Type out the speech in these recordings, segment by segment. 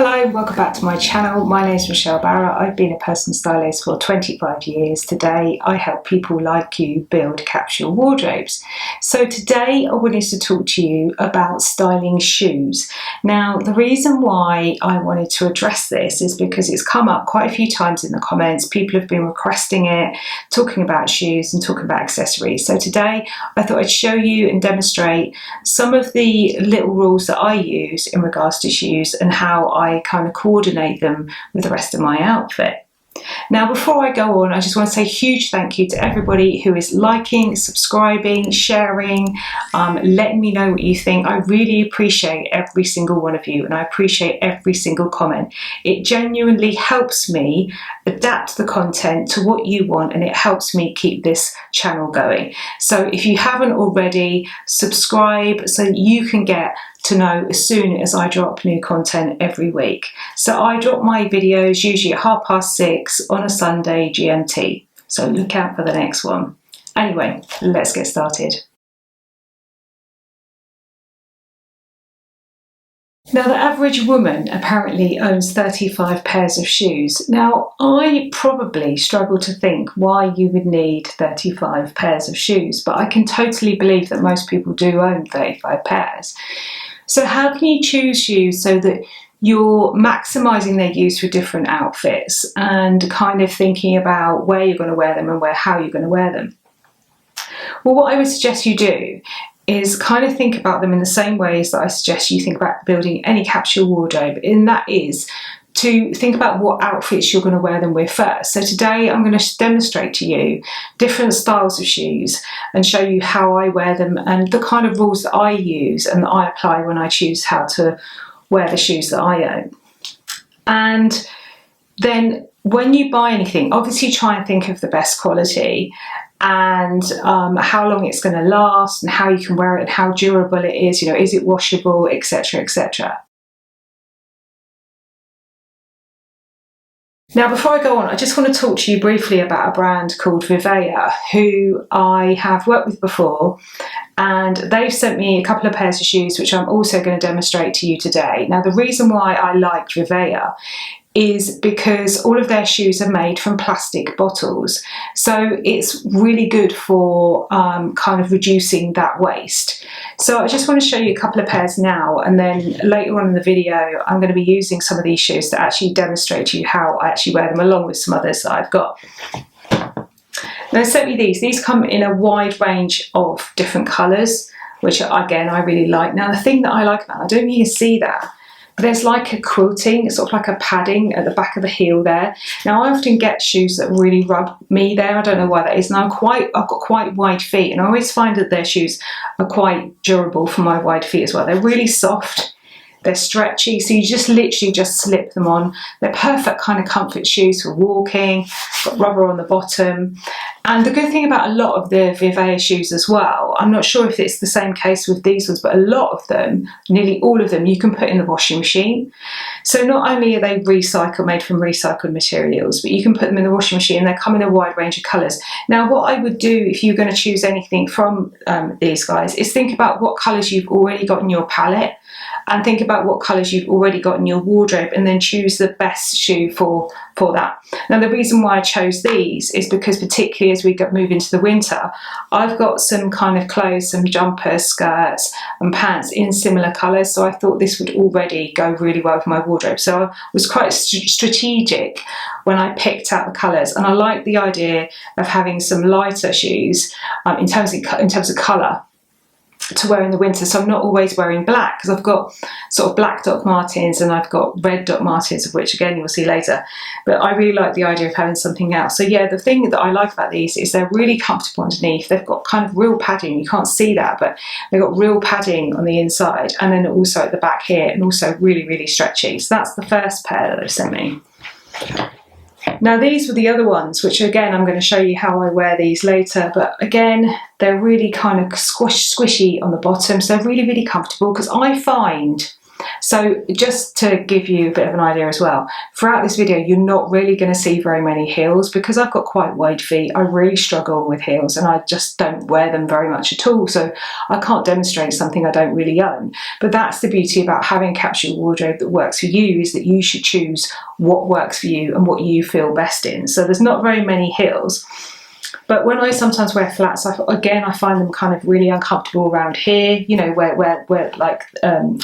Hello, welcome back to my channel. My name is Michelle Barra. I've been a personal stylist for 25 years. Today I help people like you build capsule wardrobes. So today I wanted to talk to you about styling shoes. Now the reason why I wanted to address this is because it's come up quite a few times in the comments. People have been requesting it, talking about shoes and talking about accessories. So today I thought I'd show you and demonstrate some of the little rules that I use in regards to shoes and how I kind of coordinate them with the rest of my outfit. Now before I go on, I just want to say a huge thank you to everybody who is liking, subscribing, sharing, letting me know what you think. I really appreciate every single one of you and I appreciate every single comment. It genuinely helps me adapt the content to what you want and it helps me keep this channel going. So if you haven't already, subscribe so you can get to know as soon as I drop new content every week. So I drop my videos usually at 6:30 on a Sunday GMT. So look out for the next one. Anyway, let's get started. Now the average woman apparently owns 35 pairs of shoes. Now I probably struggle to think why you would need 35 pairs of shoes, but I can totally believe that most people do own 35 pairs. So how can you choose shoes so that you're maximising their use for different outfits and kind of thinking about where you're going to wear them and how you're going to wear them? Well, what I would suggest you do is kind of think about them in the same ways that I suggest you think about building any capsule wardrobe, and that is to think about what outfits you're going to wear them with first. So today I'm going to demonstrate to you different styles of shoes and show you how I wear them and the kind of rules that I use and that I apply when I choose how to wear the shoes that I own. And then when you buy anything, obviously try and think of the best quality and how long it's going to last and how you can wear it and how durable it is, is it washable, etc, etc. Now before I go on, I just want to talk to you briefly about a brand called Riva, who I have worked with before, and they've sent me a couple of pairs of shoes which I'm also going to demonstrate to you today. Now the reason why I like Riva is because all of their shoes are made from plastic bottles, so it's really good for kind of reducing that waste. So I just want to show you a couple of pairs now, and then later on in the video I'm going to be using some of these shoes to actually demonstrate to you how I actually wear them, along with some others that I've got. Now sent me these come in a wide range of different colours, which again I really like. Now the thing that I like about it, I don't think you can see that, there's like a quilting, it's sort of like a padding at the back of the heel there. Now I often get shoes that really rub me there, I don't know why that is, and I've got quite wide feet and I always find that their shoes are quite durable for my wide feet as well. They're really soft, they're stretchy, so you just literally just slip them on. They're perfect kind of comfort shoes for walking, got rubber on the bottom. And the good thing about a lot of the Riva shoes as well, I'm not sure if it's the same case with these ones, but a lot of them, nearly all of them, you can put in the washing machine. So not only are they made from recycled materials, but you can put them in the washing machine and they come in a wide range of colours. Now what I would do if you're going to choose anything from these guys is think about what colours you've already got in your palette and think about what colours you've already got in your wardrobe and then choose the best shoe for that. Now the reason why I chose these is because particularly as we move into the winter, I've got some kind of clothes, some jumpers, skirts and pants in similar colours, so I thought this would already go really well with my wardrobe. So I was quite strategic when I picked out the colours, and I like the idea of having some lighter shoes in terms of colour to wear in the winter. So I'm not always wearing black because I've got sort of black Doc Martens and I've got red Doc Martens, of which again you'll see later, but I really like the idea of having something else. So yeah, the thing that I like about these is they're really comfortable underneath. They've got kind of real padding, you can't see that, but they've got real padding on the inside and then also at the back here, and also really, really stretchy. So that's the first pair that they've sent me. Now these were the other ones, which again I'm going to show you how I wear these later, but again they're really kind of squishy on the bottom, so they're really, really comfortable, because I find So just to give you a bit of an idea as well, throughout this video you're not really going to see very many heels because I've got quite wide feet. I really struggle with heels and I just don't wear them very much at all, so I can't demonstrate something I don't really own. But that's the beauty about having a capsule wardrobe that works for you, is that you should choose what works for you and what you feel best in. So there's not very many heels. But when I sometimes wear flats, I find them kind of really uncomfortable around here, you know, where like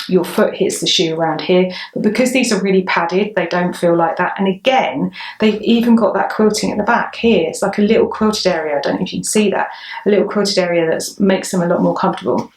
your foot hits the shoe around here. But because these are really padded, they don't feel like that. And again, they've even got that quilting at the back here. It's like a little quilted area. I don't know if you can see that. A little quilted area that makes them a lot more comfortable.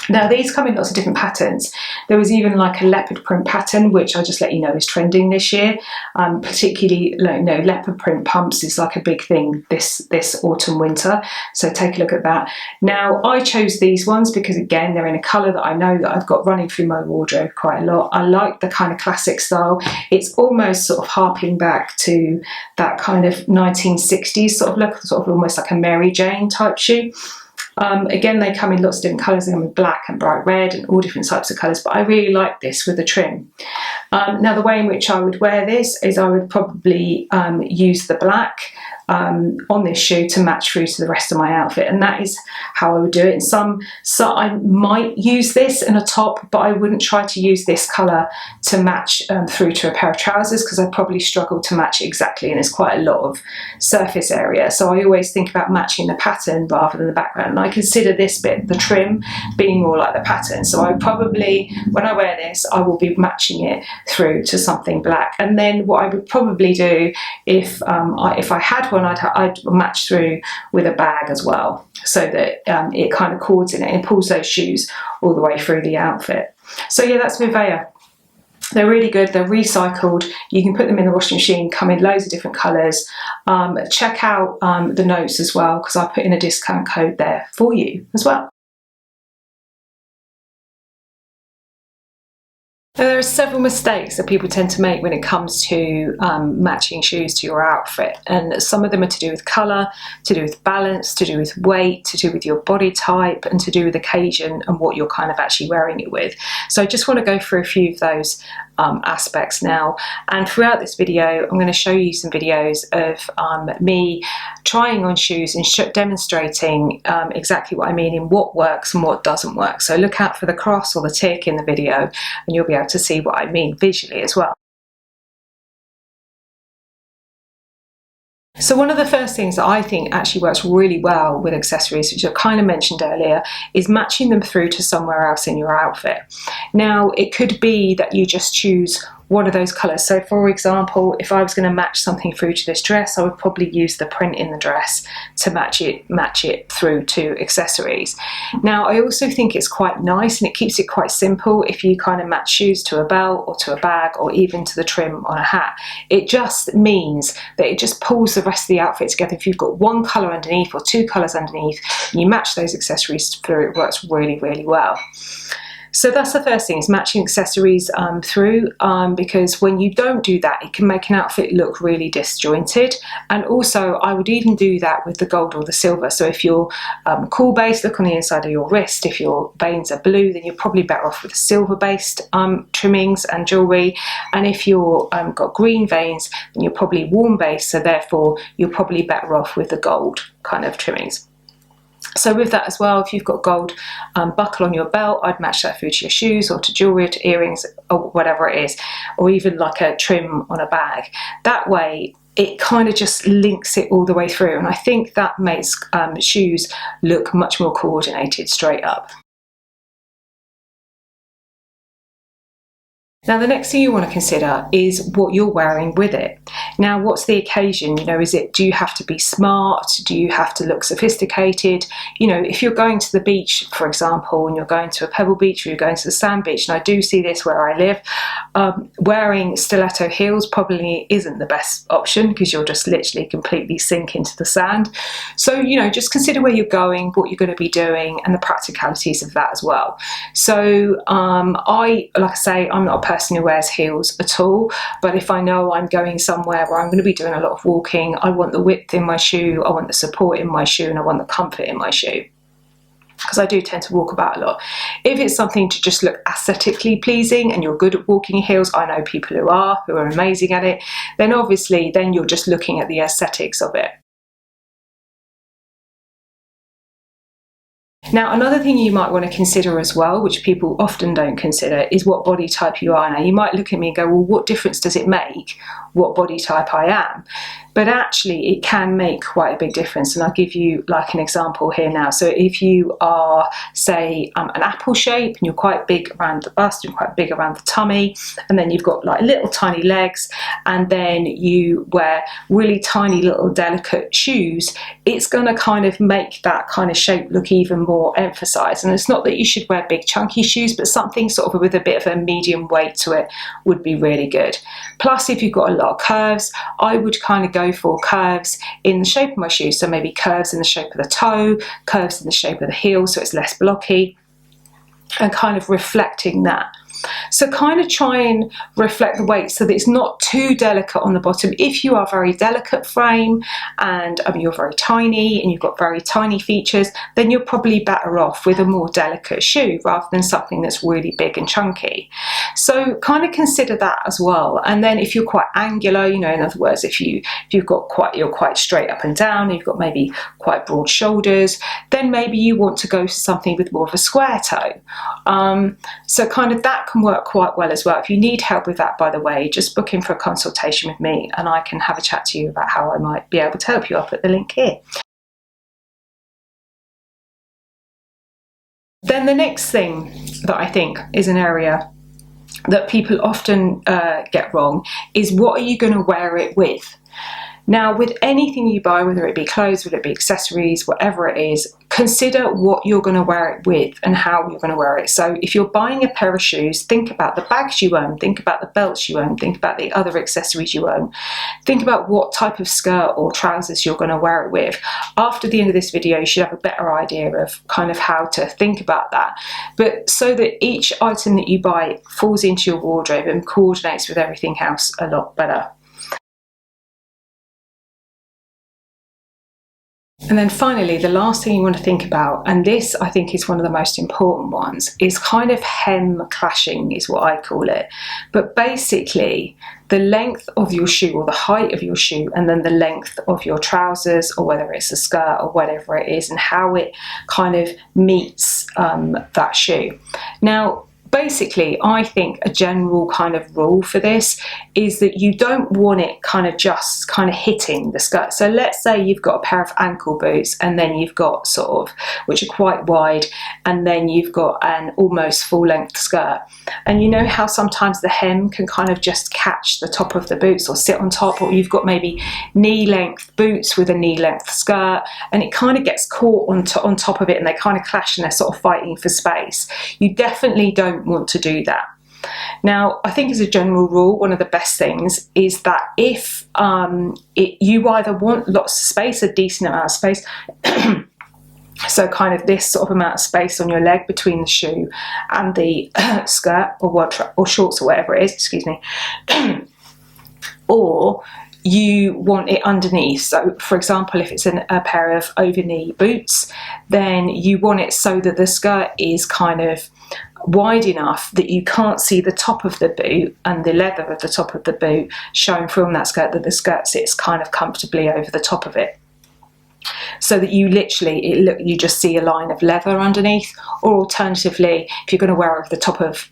Now these come in lots of different patterns. There was even like a leopard print pattern, which I just let you know is trending this year. Particularly, leopard print pumps is like a big thing this autumn winter. So take a look at that. Now I chose these ones because again they're in a colour that I know that I've got running through my wardrobe quite a lot. I like the kind of classic style. It's almost sort of harping back to that kind of 1960s sort of look, sort of almost like a Mary Jane type shoe. Again, they come in lots of different colours. They come in black and bright red and all different types of colours, but I really like this with the trim. Now the way in which I would wear this is I would probably use the black on this shoe to match through to the rest of my outfit, and that is how I would do it. So I might use this in a top, but I wouldn't try to use this colour to match through to a pair of trousers because I probably struggle to match it exactly, and there's quite a lot of surface area. So I always think about matching the pattern rather than the background, and I consider this bit, the trim, being more like the pattern. So I probably, when I wear this, I will be matching it through to something black. And then what I would probably do if I had one, I'd match through with a bag as well, so that it kind of cords in it and pulls those shoes all the way through the outfit. So yeah, that's Vivaia. They're really good, they're recycled, you can put them in the washing machine, come in loads of different colours. Check out the notes as well, because I put in a discount code there for you as well. There are several mistakes that people tend to make when it comes to matching shoes to your outfit, and some of them are to do with colour, to do with balance, to do with weight, to do with your body type, and to do with occasion and what you're kind of actually wearing it with. So I just want to go through a few of those aspects now, and throughout this video I'm going to show you some videos of me trying on shoes and demonstrating exactly what I mean in what works and what doesn't work. So look out for the cross or the tick in the video and you'll be able to see what I mean visually as well. So one of the first things that I think actually works really well with accessories, which I kind of mentioned earlier, is matching them through to somewhere else in your outfit. Now, it could be that you just choose one of those colours. So for example, if I was going to match something through to this dress, I would probably use the print in the dress to match it through to accessories. Now, I also think it's quite nice and it keeps it quite simple if you kind of match shoes to a belt or to a bag or even to the trim on a hat. It just means that it just pulls the rest of the outfit together. If you've got one colour underneath or two colours underneath and you match those accessories through, it works really, really well. So that's the first thing, is matching accessories through, because when you don't do that, it can make an outfit look really disjointed. And also, I would even do that with the gold or the silver. So if your cool base, look on the inside of your wrist. If your veins are blue, then you're probably better off with silver-based trimmings and jewellery. And if you're got green veins, then you're probably warm base. So therefore, you're probably better off with the gold kind of trimmings. So with that as well, if you've got gold buckle on your belt, I'd match that through to your shoes or to jewellery or to earrings or whatever it is, or even like a trim on a bag. That way it kind of just links it all the way through, and I think that makes shoes look much more coordinated straight up. Now the next thing you want to consider is what you're wearing with it. Now what's the occasion? You know, do you have to be smart? Do you have to look sophisticated? You know, if you're going to the beach, for example, and you're going to a pebble beach or you're going to the sand beach, and I do see this where I live, wearing stiletto heels probably isn't the best option because you'll just literally completely sink into the sand. So, you know, just consider where you're going, what you're going to be doing, and the practicalities of that as well. So like I say, I'm not a person who wears heels at all, but if I know I'm going somewhere where I'm going to be doing a lot of walking, I want the width in my shoe, I want the support in my shoe, and I want the comfort in my shoe. because I do tend to walk about a lot. If it's something to just look aesthetically pleasing and you're good at walking in heels, I know people who are amazing at it, then obviously then you're just looking at the aesthetics of it. Now, another thing you might want to consider as well, which people often don't consider, is what body type you are. Now, you might look at me and go, well, what difference does it make what body type I am? But actually, it can make quite a big difference. And I'll give you like an example here now. So if you are, say, an apple shape and you're quite big around the bust and quite big around the tummy, and then you've got like little tiny legs, and then you wear really tiny little delicate shoes, it's going to kind of make that kind of shape look even more emphasized. And it's not that you should wear big chunky shoes, but something sort of with a bit of a medium weight to it would be really good. Plus, if you've got a lot of curves, I would kind of go for curves in the shape of my shoes. So maybe curves in the shape of the toe, curves in the shape of the heel, so it's less blocky, and kind of reflecting that. So kind of try and reflect the weight so that it's not too delicate on the bottom. If you are very delicate frame and you're very tiny and you've got very tiny features, then you're probably better off with a more delicate shoe rather than something that's really big and chunky. So kind of consider that as well. And then if you're quite angular, you know, in other words, if you're quite straight up and down, you've got maybe quite broad shoulders, then maybe you want to go for something with more of a square toe. So kind of that can work quite well as well. If you need help with that, by the way, just book in for a consultation with me and I can have a chat to you about how I might be able to help you. I'll put the link here. Then the next thing that I think is an area that people often get wrong is, what are you going to wear it with? Now, with anything you buy, whether it be clothes, whether it be accessories, whatever it is, consider what you're going to wear it with and how you're going to wear it. So if you're buying a pair of shoes, think about the bags you own, think about the belts you own, think about the other accessories you own, think about what type of skirt or trousers you're going to wear it with. After the end of this video, you should have a better idea of kind of how to think about that. But so that each item that you buy falls into your wardrobe and coordinates with everything else a lot better. And then finally, the last thing you want to think about, and this I think is one of the most important ones, is kind of hem clashing is what I call it. But basically, the length of your shoe or the height of your shoe, and then the length of your trousers, or whether it's a skirt or whatever it is, and how it kind of meets that shoe. Now, basically, I think a general kind of rule for this is that you don't want it kind of just kind of hitting the skirt. So let's say you've got a pair of ankle boots and then you've got sort of, which are quite wide, and then you've got an almost full length skirt. And you know how sometimes the hem can kind of just catch the top of the boots or sit on top, or you've got maybe knee length boots with a knee length skirt and it kind of gets caught on top of it and they kind of clash and they're sort of fighting for space. You definitely don't want to do that. Now, I think as a general rule, one of the best things is that if you either want lots of space, a decent amount of space, so kind of this sort of amount of space on your leg between the shoe and the skirt or shorts or whatever it is, excuse me, or you want it underneath. So for example, if it's a pair of over-knee boots, then you want it so that the skirt is kind of wide enough that you can't see the top of the boot and the leather of the top of the boot showing through on that skirt, that the skirt sits kind of comfortably over the top of it. So that you literally, you just see a line of leather underneath. Or alternatively, if you're going to wear it over the top of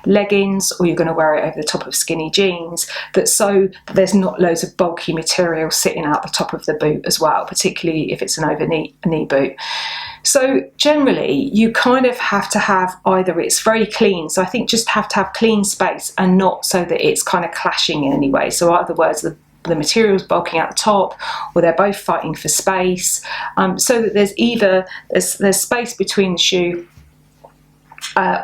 leggings, or you're going to wear it over the top of skinny jeans, so there's not loads of bulky material sitting out the top of the boot as well, particularly if it's an over-knee boot. So generally, you kind of have to have either it's very clean, so I think just have to have clean space, and not so that it's kind of clashing in any way. So in other words, the material's bulking out the top, or they're both fighting for space, so that there's either there's space between the shoe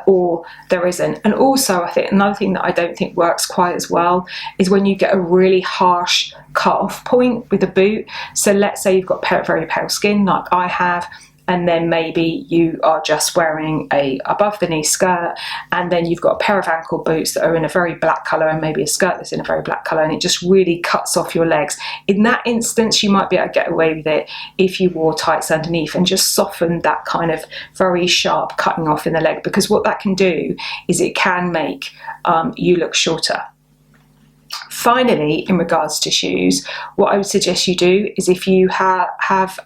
or there isn't. And also, I think another thing that I don't think works quite as well is when you get a really harsh cut-off point with a boot. So let's say you've got very pale skin like I have, and then maybe you are just wearing a above the knee skirt, and then you've got a pair of ankle boots that are in a very black colour and maybe a skirt that's in a very black colour, and it just really cuts off your legs. In that instance, you might be able to get away with it if you wore tights underneath and just soften that kind of very sharp cutting off in the leg, because what that can do is it can make you look shorter. Finally, in regards to shoes, what I would suggest you do is, if you have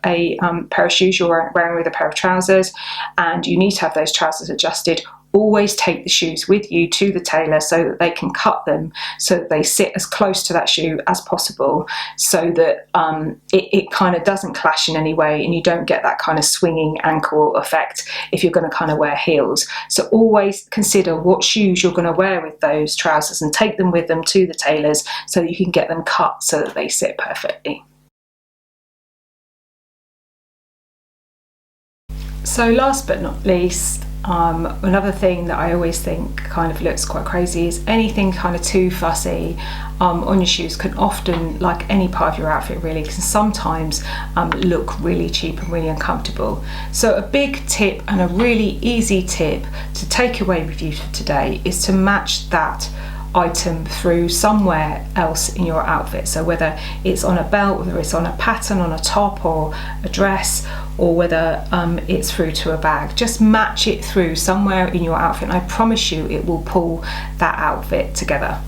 a pair of shoes you're wearing with a pair of trousers and you need to have those trousers adjusted, always take the shoes with you to the tailor so that they can cut them so that they sit as close to that shoe as possible, so that it kind of doesn't clash in any way and you don't get that kind of swinging ankle effect if you're going to kind of wear heels. So always consider what shoes you're going to wear with those trousers and take them with them to the tailors so that you can get them cut so that they sit perfectly. So last but not least, another thing that I always think kind of looks quite crazy is anything kind of too fussy on your shoes can often, like any part of your outfit really, can sometimes look really cheap and really uncomfortable. So a big tip and a really easy tip to take away with you for today is to match that item through somewhere else in your outfit. So whether it's on a belt, whether it's on a pattern on a top or a dress, or whether it's through to a bag, just match it through somewhere in your outfit and I promise you it will pull that outfit together.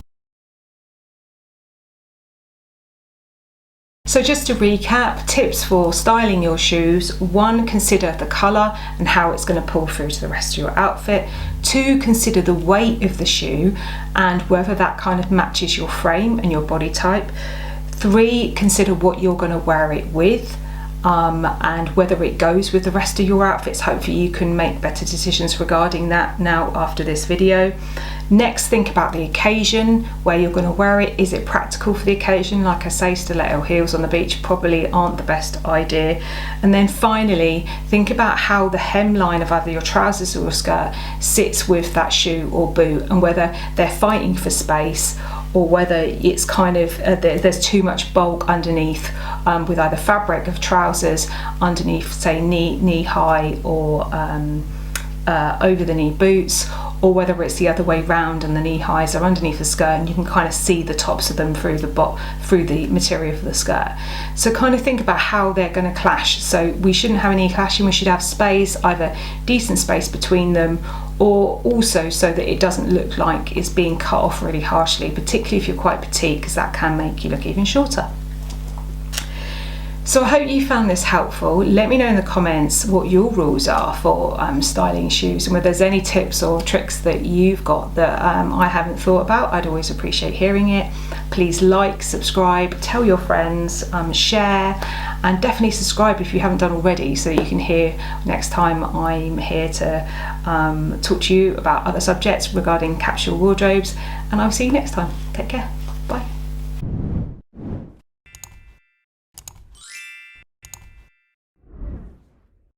So just to recap, tips for styling your shoes: 1, consider the colour and how it's going to pull through to the rest of your outfit. 2, consider the weight of the shoe and whether that kind of matches your frame and your body type. 3, consider what you're going to wear it with and whether it goes with the rest of your outfits. Hopefully you can make better decisions regarding that now after this video. Next, think about the occasion, where you're going to wear it. Is it practical for the occasion? Like I say, stiletto heels on the beach probably aren't the best idea. And then finally, think about how the hemline of either your trousers or your skirt sits with that shoe or boot, and whether they're fighting for space or whether it's kind of there's too much bulk underneath with either fabric of trousers underneath, say knee high or over the knee boots, or whether it's the other way round and the knee highs are underneath the skirt and you can kind of see the tops of them through the material of the skirt. So kind of think about how they're going to clash. So we shouldn't have any clashing, we should have space, either decent space between them, or also so that it doesn't look like it's being cut off really harshly, particularly if you're quite petite, because that can make you look even shorter. So I hope you found this helpful. Let me know in the comments what your rules are for styling shoes, and whether there's any tips or tricks that you've got that I haven't thought about. I'd always appreciate hearing it. Please like, subscribe, tell your friends, share, and definitely subscribe if you haven't done already, so you can hear next time I'm here to talk to you about other subjects regarding capsule wardrobes. And I'll see you next time. Take care.